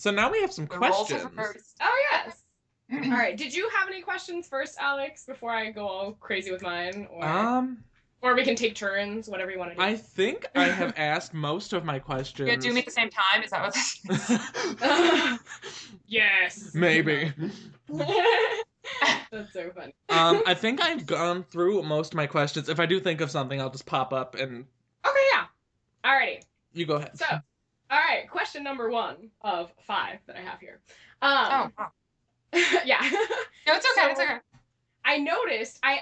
So now we have some The roles questions. reversed. Oh, yes. All right. Did you have any questions first, Alex, before I go all crazy with mine? Or we can take turns, whatever you want to do. I think I have asked most of my questions. Yeah, do me at the same time? Is that what this is? Yes. Maybe. That's so funny. I think I've gone through most of my questions. If I do think of something, I'll just pop up and... Okay, yeah. Alrighty. You go ahead. So, alright, question number 1 of 5 that I have here. Oh, wow. Yeah. No, it's okay, it's okay. I noticed, I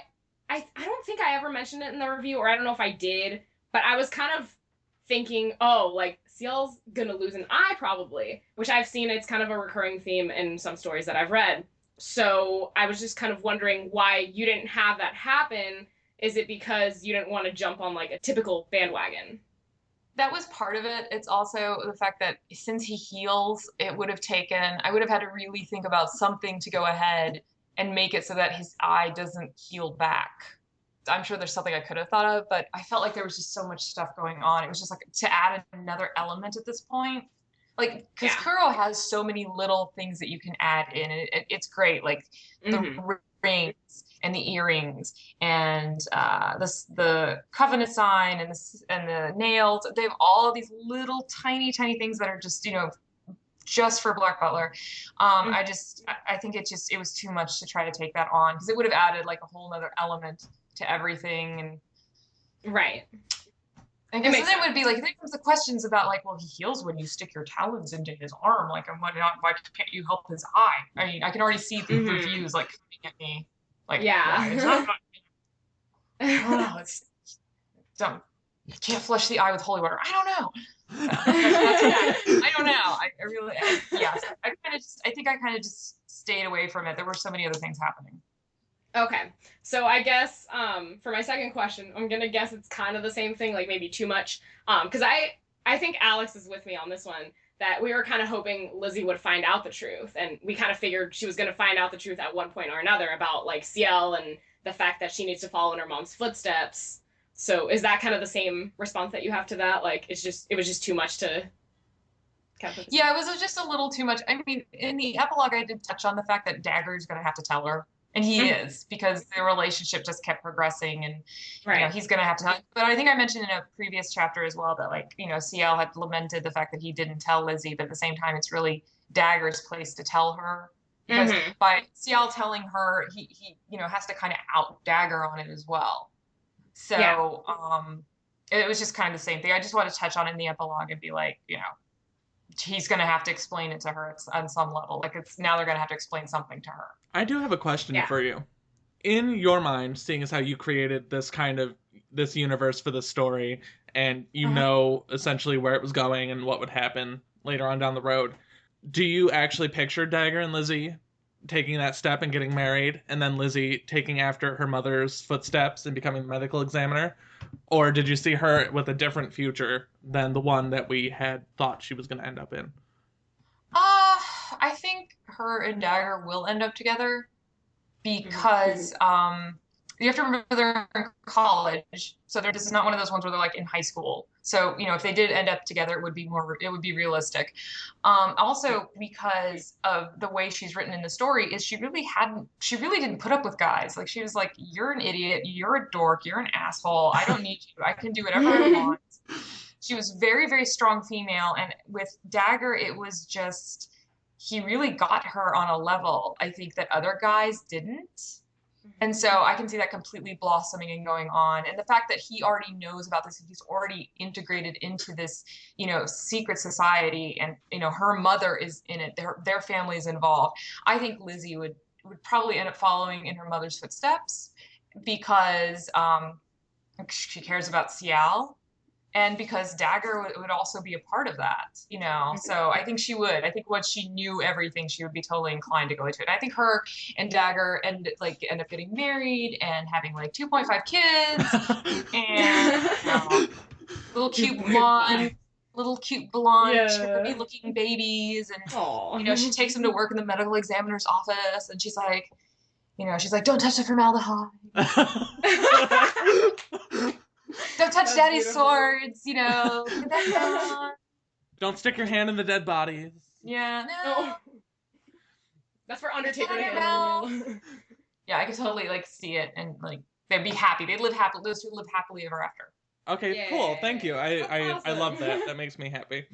don't think I ever mentioned it in the review, or I don't know if I did, but I was kind of thinking, oh, like, Ciel's gonna lose an eye probably, which I've seen it's kind of a recurring theme in some stories that I've read. So I was just kind of wondering why you didn't have that happen. Is it because you didn't want to jump on like a typical bandwagon? That was part of it. It's also the fact that since he heals, I would have had to really think about something to go ahead and make it so that his eye doesn't heal back. I'm sure there's something I could have thought of, but I felt like there was just so much stuff going on. It was just like to add another element at this point. Like, because Kuro has so many little things that you can add in. It's great. Like the rings and the earrings and the covenant sign and the nails. They have all of these little tiny things that are just, just for Black Butler. I think it was too much to try to take that on, because it would have added like a whole nother element to everything. And right. I guess then it would be like, there comes the questions about like, well, he heals when you stick your talons into his arm. Like, why can't you help his eye? I mean, I can already see the reviews like coming at me. Like, yeah. You can't flush the eye with holy water. I don't know. I don't know. I think I kind of just stayed away from it. There were so many other things happening. Okay, so I guess for my second question, I'm gonna guess it's kind of the same thing, like maybe too much. Because I think Alex is with me on this one, that we were kind of hoping Lizzie would find out the truth, and we kind of figured she was gonna find out the truth at one point or another about like Ciel and the fact that she needs to follow in her mom's footsteps. So is that kind of the same response that you have to that? Like it was just too much to. Yeah, it was just a little too much. I mean, in the epilogue, I did touch on the fact that Dagger's gonna have to tell her. And he is, because the relationship just kept progressing, and he's gonna have to. But I think I mentioned in a previous chapter as well that like Ciel had lamented the fact that he didn't tell Lizzie, but at the same time, it's really Dagger's place to tell her, because by Ciel telling her, he has to kind of out Dagger on it as well. So it was just kind of the same thing. I just want to touch on it in the epilogue and be like, he's going to have to explain it to her on some level. Like now they're going to have to explain something to her. I do have a question for you. In your mind, seeing as how you created this universe for the story, and you know essentially where it was going and what would happen later on down the road, do you actually picture Dagger and Lizzie taking that step and getting married, and then Lizzie taking after her mother's footsteps and becoming the medical examiner? Or did you see her with a different future than the one that we had thought she was going to end up in? I think her and Dagger will end up together, because you have to remember they're in college, so this is not one of those ones where they're like in high school. So if they did end up together, it would be realistic. Also, because of the way she's written in the story, is she really didn't put up with guys. Like she was like, you're an idiot, you're a dork, you're an asshole, I don't need you, I can do whatever I want. She was very, very strong female, and with Dagger, it was just, he really got her on a level, I think, that other guys didn't. And so I can see that completely blossoming and going on. And the fact that he already knows about this, he's already integrated into this, secret society, and, her mother is in it, their family is involved. I think Lizzie would probably end up following in her mother's footsteps, because she cares about Ciel. And because Dagger would also be a part of that, So I think she would. I think once she knew everything, she would be totally inclined to go into it. And I think her and Dagger end up getting married and having like 2.5 kids and little cute blonde, chirpy looking babies. And she takes them to work in the medical examiner's office, and she's like, don't touch the formaldehyde. Don't touch Daddy's swords, Don't stick your hand in the dead bodies. Yeah, no. Oh. That's for Undertaker to handle. Yeah, I could totally like see it, and like they'd be happy. They'd live happily. Those two live happily ever after. Okay, cool. Thank you. I Awesome. love that. That makes me happy.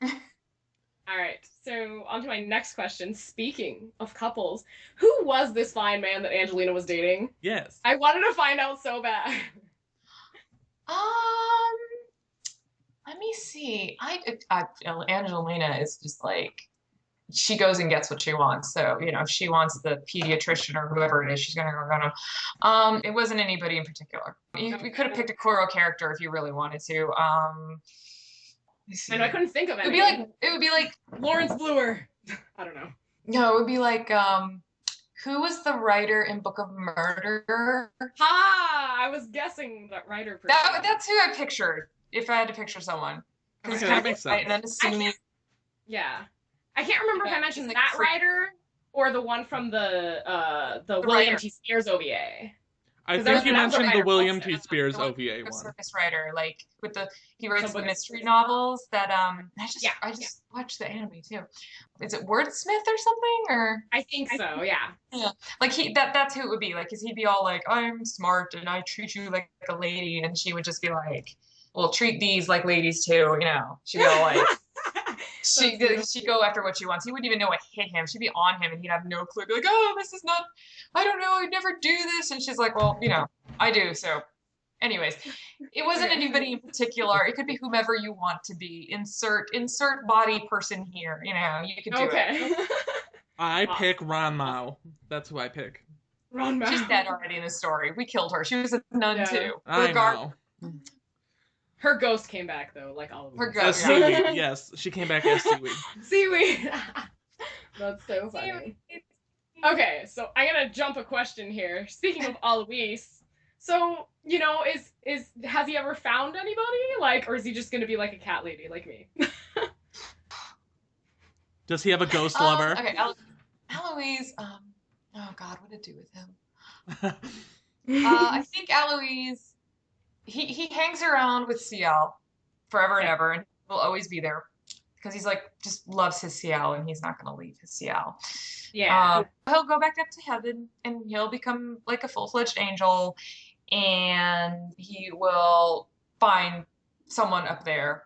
All right, so on to my next question. Speaking of couples, who was this fine man that Angelina was dating? Yes. I wanted to find out so bad. Let me see. Angelina is just like, she goes and gets what she wants. So, if she wants the pediatrician or whoever it is, she's gonna go. It wasn't anybody in particular. We could have picked a Koro character if you really wanted to. I know I couldn't think of it. It would be like Lawrence Bluer. I don't know. No, it would be like who was the writer in Book of Murder? I was guessing that writer person. That's who I pictured if I had to picture someone. Okay, that makes sense. And unassuming. Yeah. I can't remember if I mentioned like that writer or the one from the William T. Spears OVA. I think you mentioned the William T. Spears OVA one. Circus writer, like he writes the mystery novels that I just watched the anime too. Is it Wordsmith or something, or? I think so, yeah. Yeah, like that's who it would be. Like, cause he'd be all like, "I'm smart and I treat you like a lady," and she would just be like, "Well, treat these like ladies too," She'd be all like. She'd go after what she wants. He wouldn't even know what hit him. She'd be on him and he'd have no clue. Be like, "Oh, this is not, I don't know, I'd never do this." And she's like, "Well, I do." So anyways, it wasn't anybody in particular. It could be whomever you want to be. Insert body person here. You could do it. I pick Ranmao. That's who I pick. Ranmao. She's dead already in the story. We killed her. She was a nun too. I know. Her ghost came back though, like all of them. Her ghost, seaweed. Yes, she came back as seaweed. Seaweed. That's so funny. Okay, so I'm gonna jump a question here. Speaking of Alois, so has he ever found anybody? Or is he just gonna be like a cat lady like me? Does he have a ghost lover? Okay, Alois. Oh God, what did it do with him? I think Alois. He hangs around with CL forever and ever, and will always be there because he's like just loves his CL, and he's not going to leave his CL. Yeah. He'll go back up to heaven, and he'll become like a full-fledged angel, and he will find someone up there,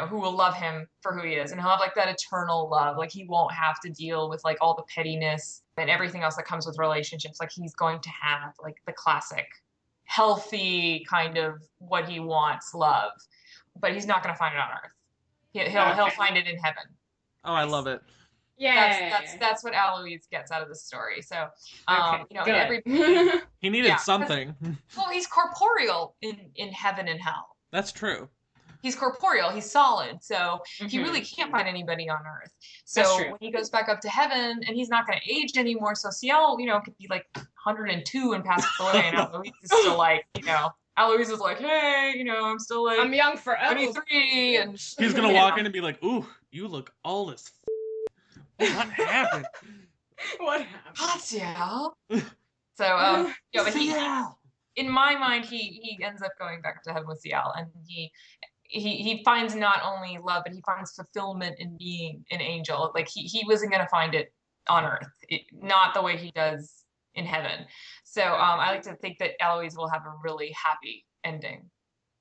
who will love him for who he is, and he'll have like that eternal love. Like he won't have to deal with like all the pettiness and everything else that comes with relationships. Like he's going to have like the classic healthy kind of what he wants love, but he's not going to find it on Earth. He'll find it in heaven. Oh, I love it. Yeah, that's what Alois gets out of the story. So he needed something. Well, he's corporeal in heaven and hell. That's true. He's corporeal. He's solid. So he really can't find anybody on Earth. So when he goes back up to heaven, and he's not going to age anymore. So CL, could be like 102 and pass away, and Alois is still like, Alois is like, "Hey, I'm still like, I'm young forever." 23, and he's gonna walk in and be like, "Ooh, you look all as what happened? What happened?" Hot CL. So but he, in my mind, he ends up going back to heaven with CL, and he finds not only love, but he finds fulfillment in being an angel. Like he wasn't going to find it on Earth, not the way he does in heaven. So I like to think that Alois will have a really happy ending.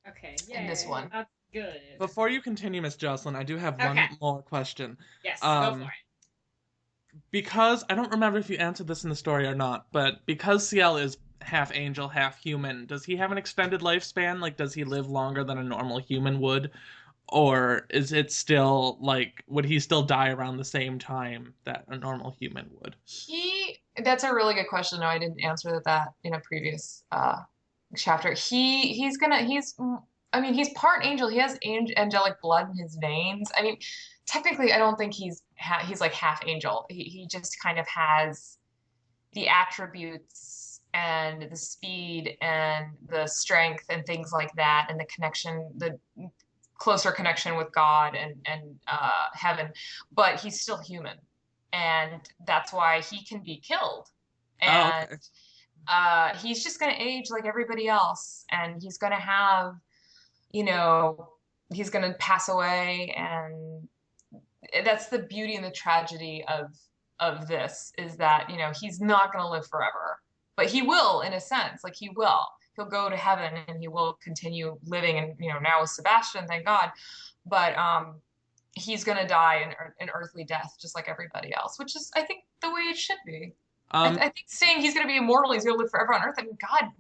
Okay, in this one. That's good. Before you continue, Miss Jocelyn, I do have one more question. Yes, go for it. Because I don't remember if you answered this in the story or not, but because CL is half angel, half human, does he have an extended lifespan? Like, does he live longer than a normal human would? Or is it still, like, would he still die around the same time that a normal human would? That's a really good question. No, I didn't answer that in a previous chapter. He's part angel. He has angelic blood in his veins. I mean, technically, I don't think he's like half angel. He just kind of has the attributes and the speed and the strength and things like that, and the connection, the closer connection with God and heaven, but he's still human, and that's why he can be killed. And he's just going to age like everybody else, and he's going to have, he's going to pass away, and that's the beauty and the tragedy of this, is that, you know, he's not going to live forever, but he will, in a sense. Like, he'll go to heaven and he will continue living, and, you know, now with Sebastian, thank God. But he's going to die an earthly death just like everybody else, which is, I think, the way it should be. I think saying he's going to be immortal, he's going to live forever on Earth. I mean, God,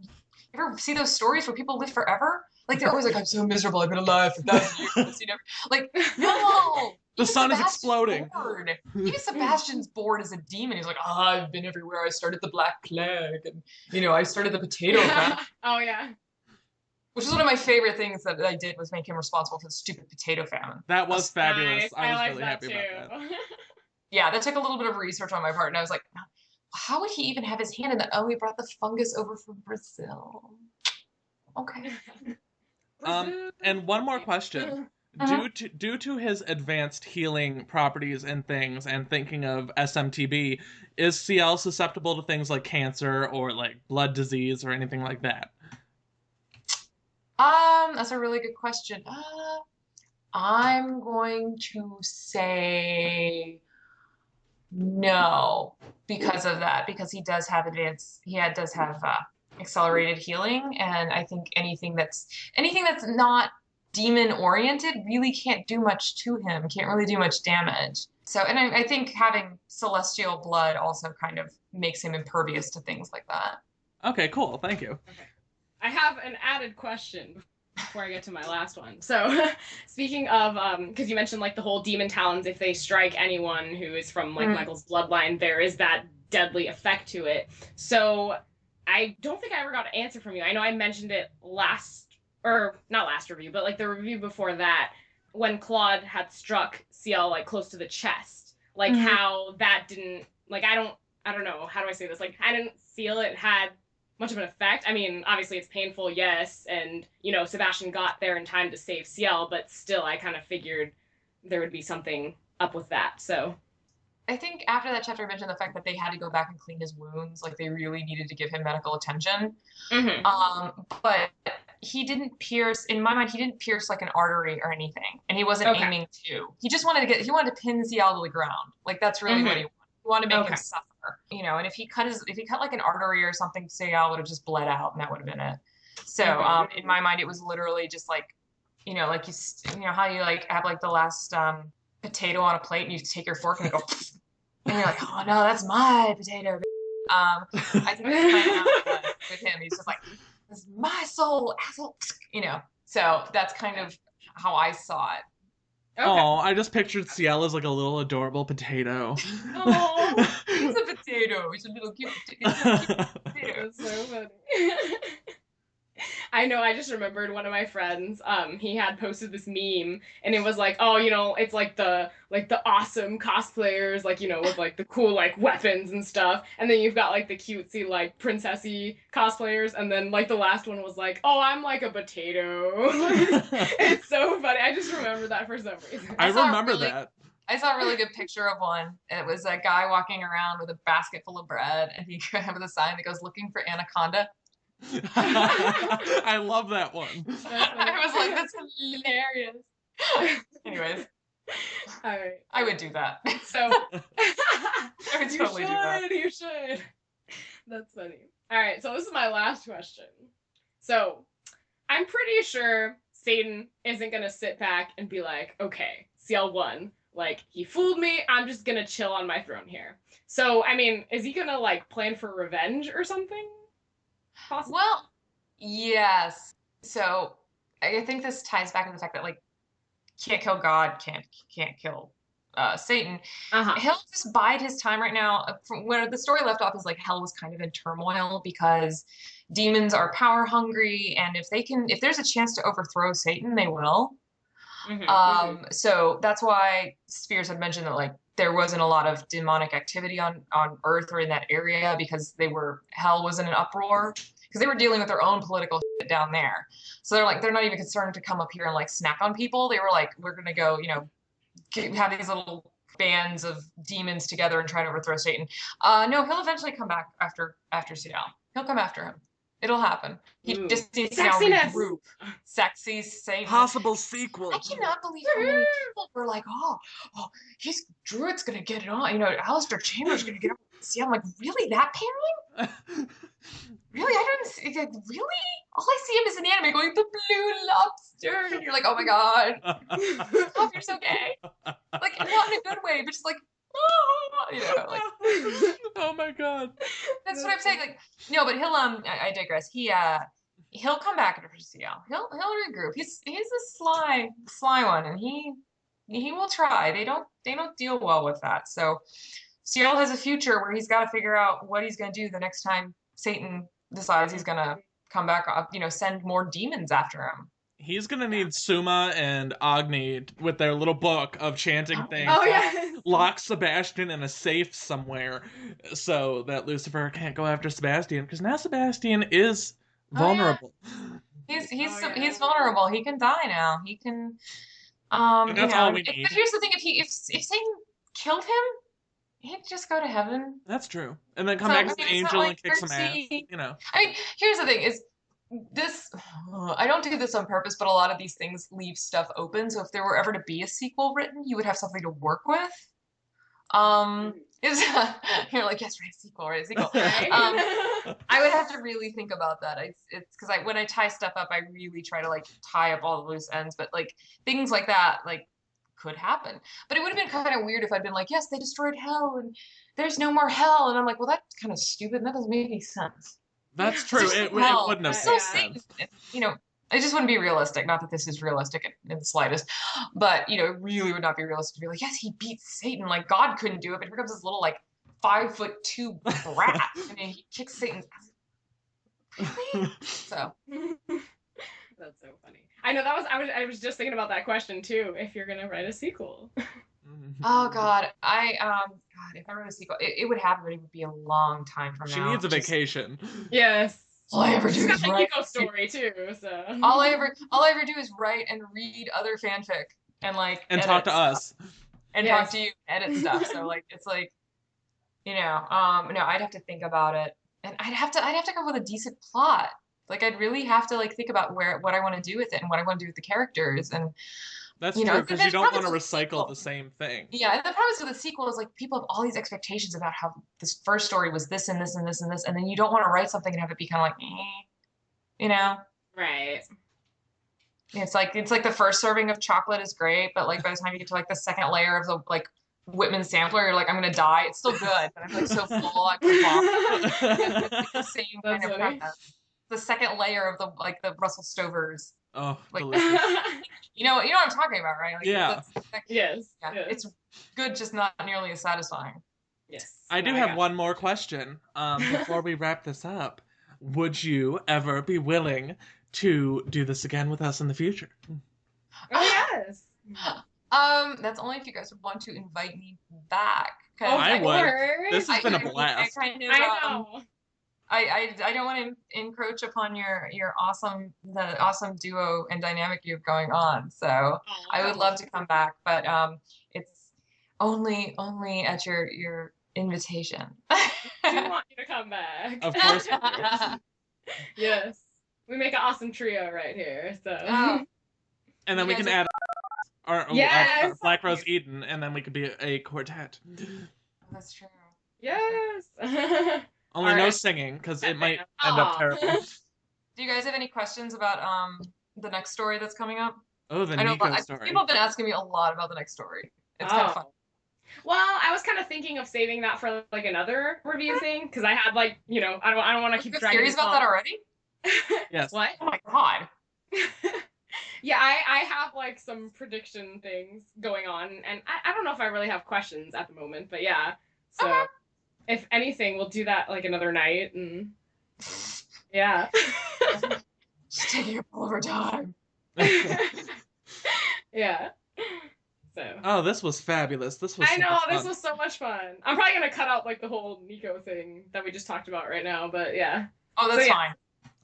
you ever see those stories where people live forever? Like, they're always like, I'm so miserable, I've been alive for 1,000 years. You know, like, no. The sun is exploding. Bored. Even Sebastian's bored as a demon. He's like, I've been everywhere. I started the Black Plague, and, you know, I started the potato famine. Oh, yeah. Which is one of my favorite things that I did, was make him responsible for the stupid potato famine. That was fabulous. Nice. I was like really that happy too. about that. Yeah, that took a little bit of research on my part, and I was like, how would he even have his hand in that? Oh, he brought the fungus over from Brazil. Okay. And one more question. Due to his advanced healing properties and things, and thinking of SMTB, is CL susceptible to things like cancer or like blood disease or anything like that? That's a really good question. I'm going to say no because of that, because he does have accelerated healing, and I think anything that's not demon oriented really can't do much to him, can't really do much damage. So, and I think having celestial blood also kind of makes him impervious to things like that. Okay, cool. Thank you. Okay. I have an added question before I get to my last one. So, speaking of, because you mentioned like the whole demon talons, if they strike anyone who is from like Michael's bloodline, there is that deadly effect to it. So, I don't think I ever got an answer from you. I know I mentioned it not last review, but like the review before that, when Claude had struck CL like close to the chest, like how that didn't, like, I don't know, how do I say this? Like, I didn't feel it had much of an effect. I mean, obviously it's painful, yes, and, you know, Sebastian got there in time to save CL, but still I kind of figured there would be something up with that, so. I think after that chapter, I mentioned the fact that they had to go back and clean his wounds, like they really needed to give him medical attention. But he didn't pierce, in my mind, he didn't pierce like an artery or anything, and he wasn't aiming to. He just wanted to pin CL to the ground. Like, that's really what he wanted. He wanted to make him suffer, you know. And if he cut like an artery or something, CL would have just bled out, and that would have been it. So, in my mind, it was literally just like, you know, like you know how you like have like the last potato on a plate, and you take your fork and you go, and you're like, oh no, that's my potato. I think that's with him. He's just like, this is my soul, asshole, you know. So that's kind of how I saw it. Okay. Oh, I just pictured CL as like a little adorable potato. Oh, he's a potato. He's a little cute potato. That's so funny. I know, I just remembered one of my friends, he had posted this meme, and it was like, oh, you know, it's like the awesome cosplayers, like, you know, with like the cool like weapons and stuff, and then you've got like the cutesy like princessy cosplayers, and then like the last one was like, oh, I'm like a potato. It's so funny. I just remember that for some reason. I remember that. I saw a really good picture of one. It was a guy walking around with a basket full of bread, and he had a sign that goes, looking for anaconda. I love that one. I was like, that's hilarious. Anyways, all right, I would do that. So I would totally do that. You should. That's funny. All right, so this is my last question. So I'm pretty sure Satan isn't gonna sit back and be like, okay, CL won. Like, he fooled me. I'm just gonna chill on my throne here. So I mean, is he gonna like plan for revenge or something? Possibly. Well, yes. So I think this ties back to the fact that, like, can't kill God, can't kill Satan. He'll just bide his time right now. From where the story left off is like hell was kind of in turmoil because demons are power hungry, and if there's a chance to overthrow Satan, they will. So that's why Spears had mentioned that, like, there wasn't a lot of demonic activity on Earth or in that area because hell was in an uproar because they were dealing with their own political shit down there. So they're not even concerned to come up here and like snack on people. They were like, we're going to go, you know, have these little bands of demons together and try to overthrow Satan. No, he'll eventually come back after CL. He'll come after him. It'll happen. He Ooh. just needs to now Sexiness. regroup. Sexy, same. Possible sequel. I cannot believe how many people were like, oh, he's Druid's gonna get it on. You know, Alistair Chambers gonna get it on. See, I'm like, really? That pairing? Really? I didn't see, like, really? All I see him is in the anime going, the blue lobster. And you're like, oh my god. Stop, you're so gay. Like, not in a good way, but just like, oh, you know, like. Oh my god. That's what I'm saying. Like, no, but he'll, I digress. He'll come back after CL. He'll regroup. He's a sly one, and he will try. They don't deal well with that. So CL has a future where he's got to figure out what he's gonna do the next time Satan decides he's gonna come back up, you know, send more demons after him. He's gonna need Suma and Agni with their little book of chanting things. Oh yeah. Lock Sebastian in a safe somewhere so that Lucifer can't go after Sebastian, because now Sebastian is vulnerable. He's vulnerable. He can die now. He can and that's all we need. But here's the thing, if Satan killed him, he'd just go to heaven. That's true. And then come back as an angel and kick some ass. Cersei. You know. I mean, here's the thing is this I don't do this on purpose, but a lot of these things leave stuff open. So if there were ever to be a sequel written, you would have something to work with. You're like, yes, write a sequel. I would have to really think about that. It's because when I tie stuff up, I really try to like tie up all the loose ends. But like things like that, like could happen. But it would have been kind of weird if I'd been like, yes, they destroyed hell and there's no more hell, and I'm like, well, that's kind of stupid. And that doesn't make any sense. That's true. It wouldn't have so sense. You know, it just wouldn't be realistic. Not that this is realistic in the slightest, but you know, it really would not be realistic to be like, yes, he beat Satan. Like God couldn't do it, but here comes this little like 5'2" brat, and he kicks Satan's ass. Really? So that's so funny. I know I was just thinking about that question too. If you're gonna write a sequel. Oh God, if I wrote a sequel, it would happen, but it would be a long time from now. She needs a vacation. Yes. All I ever do is write. Neko story too. So. All I ever do is write and read other fanfic and like talk to us and talk to you, edit stuff. So like it's like, you know, no, I'd have to think about it, and I'd have to come up with a decent plot. Like I'd really have to like think about what I want to do with it and what I want to do with the characters. And that's true, because you don't want to recycle the same thing. Yeah, and the premise of the sequel is like people have all these expectations about how this first story was this and this and this and this, and then you don't want to write something and have it be kind of like, you know? Right. It's like the first serving of chocolate is great, but like by the time you get to like the second layer of the like Whitman sampler, you're like, I'm gonna die. It's still good, but I'm like so full, I can vomit. It's like the same kind of premise. The second layer of the Russell Stovers. Oh, like you know what I'm talking about, right? Like, yeah. Yes. Yeah. It's good, just not nearly as satisfying. Yes. I do have one more question. Before we wrap this up, would you ever be willing to do this again with us in the future? Oh yes. That's only if you guys would want to invite me back. Oh, I would. This has been a blast. I know. I don't want to encroach upon the awesome duo and dynamic you have going on. So I would love to come back, but it's only at your invitation. We want you to come back. Of course. Yes, we make an awesome trio right here. So. And then we can add our Black Rose Eden, and then we could be a quartet. That's true. Yes. Only no singing, because it might end up terrible. Do you guys have any questions about the next story that's coming up? Oh, the Neko story. People have been asking me a lot about the next story. It's kind of fun. Well, I was kind of thinking of saving that for like another review thing, because I had like, you know, I don't want to keep dragging. Serious about that already? Yes. What? Oh my god. Yeah, I have like some prediction things going on, and I don't know if I really have questions at the moment, but yeah. So. Okay. If anything, we'll do that like another night, and yeah. Just taking up all of our time. Yeah. So. Oh, this was fabulous. This was. I know, this was so much fun. I'm probably gonna cut out like the whole Neko thing that we just talked about right now, but yeah. Oh, that's fine.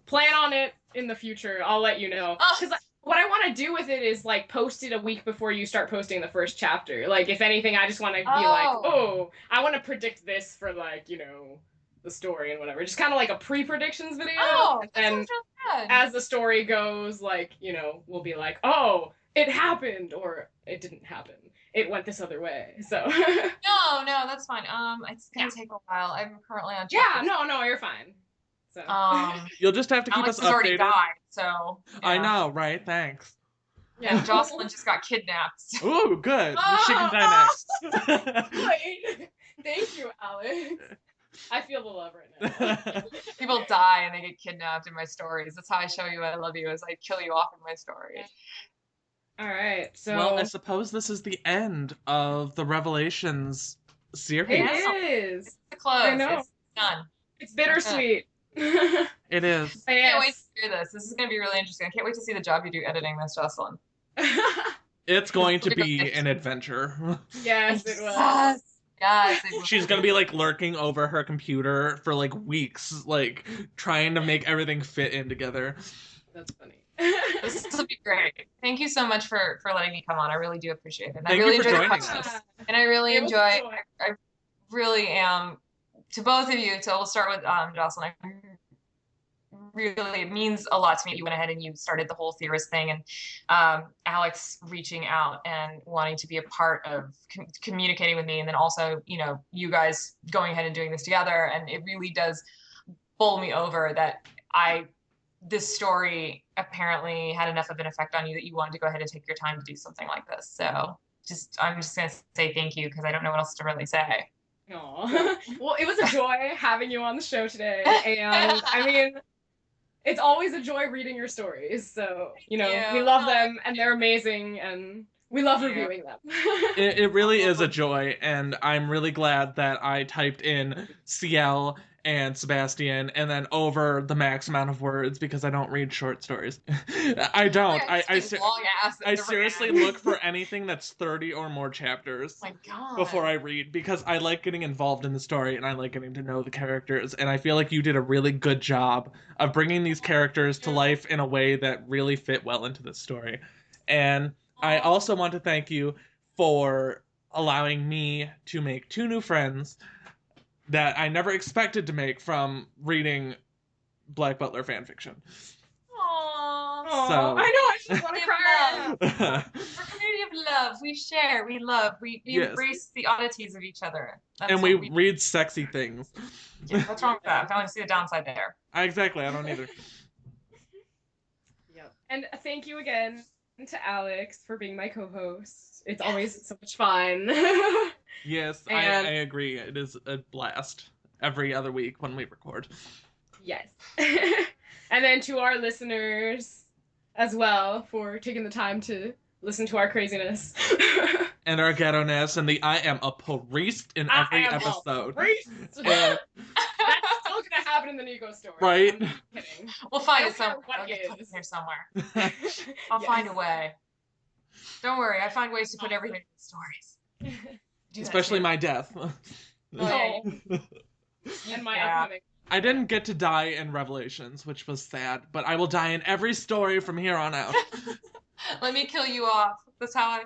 Plan on it in the future. I'll let you know. Because what I want to do with it is like post it a week before you start posting the first chapter. Like if anything, I just want to be like, oh, I want to predict this for like, you know, the story and whatever. Just kind of like a pre-predictions video. Oh, that and sounds really good. as the story goes, like, you know, we'll be like, oh, it happened, or it didn't happen. It went this other way. So No, that's fine. It's gonna take a while. I'm currently on chapter. yeah, no, you're fine. So You'll just have to keep Alex us has already updated. died, so I know, right? Thanks. Yeah. And Jocelyn just got kidnapped. Ooh, good. She can die next. Wait. Thank you, Alex. I feel the love right now. People die and they get kidnapped in my stories. That's how I show you I love you, is I kill you off in my stories. All right, so well, I suppose this is the end of the Revelations series. It is. It's the close. I know. It's done. It's bittersweet. It is. I can't wait to hear this. This is going to be really interesting. I can't wait to see the job you do editing this, Jocelyn. It's going to be an adventure. Yes, it will. Yes, it will. She's gonna be like lurking over her computer for like weeks, like trying to make everything fit in together. That's funny. This will be great. Thank you so much for letting me come on. I really do appreciate it. And Thank I really you for enjoy the joining questions. us. And I really It was enjoy. a joy. I really am. To both of you. So we'll start with Jocelyn. Really, it means a lot to me. You went ahead and you started the whole Theorist thing, and Alex reaching out and wanting to be a part of communicating with me, and then also, you know, you guys going ahead and doing this together. And it really does bowl me over that this story apparently had enough of an effect on you that you wanted to go ahead and take your time to do something like this. So I'm just gonna say thank you, because I don't know what else to really say. Aw. Well, it was a joy having you on the show today, and I mean, it's always a joy reading your stories. So, you know, we love them, and they're amazing, and we love reviewing them. It really is a joy, and I'm really glad that I typed in CL and Sebastian and then over the max amount of words, because I don't read short stories. I don't. I seriously look for anything that's 30 or more chapters before I read, because I like getting involved in the story and I like getting to know the characters, and I feel like you did a really good job of bringing these characters to life in a way that really fit well into the story. And I also want to thank you for allowing me to make 2 new friends that I never expected to make from reading Black Butler fanfiction. Aww. So I know, I just want to cry. We're a community of love. We share, we love, we embrace the oddities of each other. And we read sexy things. Yeah, what's wrong with that? I don't want to see the downside there. Exactly, I don't either. Yep. And thank you again to Alex for being my co-host. It's always so much fun. Yes, I agree. It is a blast every other week when we record. Yes. And then to our listeners as well for taking the time to listen to our craziness. And our ghetto-ness, and the I am a priest in every episode. That's still gonna happen in the Neko story. Right? I'm kidding. We'll find it somewhere. What I'll get is. put in here somewhere. I'll find a way. Don't worry, I find ways to put everything in the stories. Especially my death. Oh. And my upcoming. I didn't get to die in Revelations, which was sad, but I will die in every story from here on out. Let me kill you off. That's how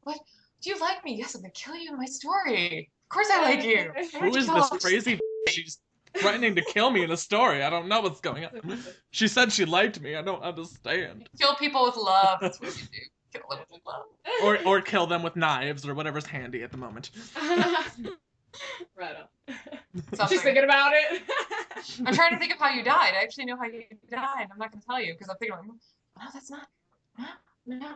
What? Do you like me? Yes, I'm gonna kill you in my story. Of course I like you. Who is this crazy She's threatening to kill me in a story. I don't know what's going on. She said she liked me. I don't understand. Kill people with love. That's what you do. Kill them with love. Or kill them with knives or whatever's handy at the moment. Right on. Something. She's thinking about it. I'm trying to think of how you died. I actually know how you died. I'm not going to tell you because I'm thinking, no, that's not. No.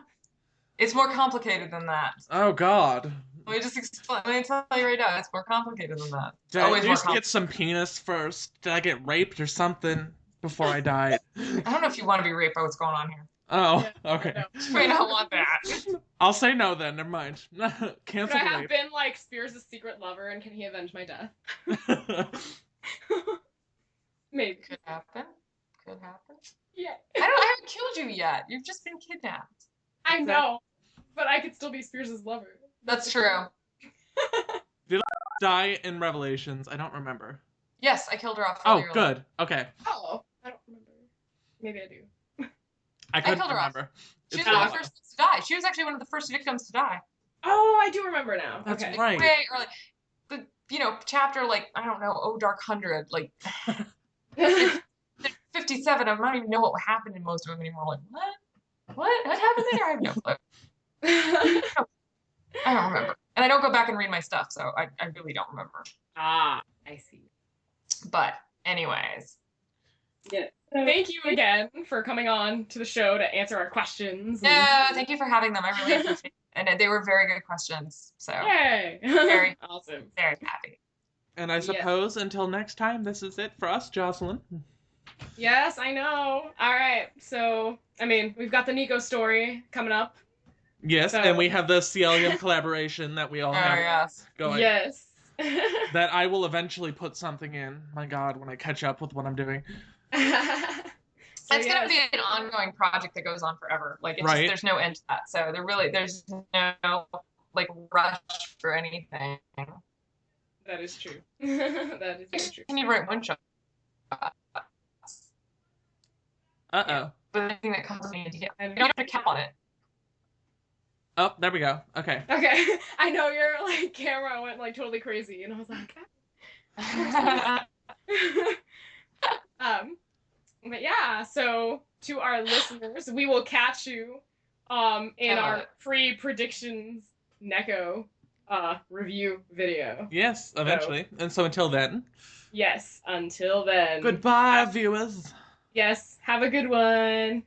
It's more complicated than that. Oh, God. Let me just explain. Let me tell you right now. It's more complicated than that. Did I at least get some penis first? Did I get raped or something before I died? I don't know if you want to be raped by what's going on here. Oh, okay. You may not want that. I'll say no then. Never mind. Cancel Could I the have rape. been like Spears' secret lover, and can he avenge my death? Maybe. Could happen. Could happen. Yeah. I haven't killed you yet. You've just been kidnapped. I know, but I could still be Spears' lover. That's true. Did I die in Revelations? I don't remember. Yes, I killed her off. Oh, good. Okay. Oh, I don't remember. Maybe I do. I couldn't killed her off. remember. She was one of the first ones to die. She was actually one of the first victims to die. Oh, I do remember now. That's okay. right. Way early. the chapter, like, I don't know, Oh Dark 100, like 57, I don't even know what happened in most of them anymore. Like, what happened there? I have no clue. I don't remember, and I don't go back and read my stuff, so I really don't remember. I see. But anyways, yeah. Thank you again for coming on to the show to answer our questions. Yeah, thank you for having them. I really appreciate it. And they were very good questions. So yay. Very awesome. Very happy. And I suppose until next time, this is it for us, Jocelyn. Yes, I know. All right. So, I mean, we've got the Neko story coming up. Yes, so... and we have the Cielium collaboration that we all have going. Yes. That I will eventually put something in. My God, when I catch up with what I'm doing. It's gonna be an ongoing project that goes on forever. Like, it's just, there's no end to that. So there's no like rush for anything. That is true. That is very true. You need to write one shot. Uh-oh. But anything that comes in, you don't have to count on it. Oh, there we go. Okay. Okay. I know your like camera went like totally crazy, and I was like, but yeah. So to our listeners, we will catch you in our pre-predictions Neko review video. Yes, eventually. And so until then. Yes, until then. Goodbye, viewers. Yes, have a good one.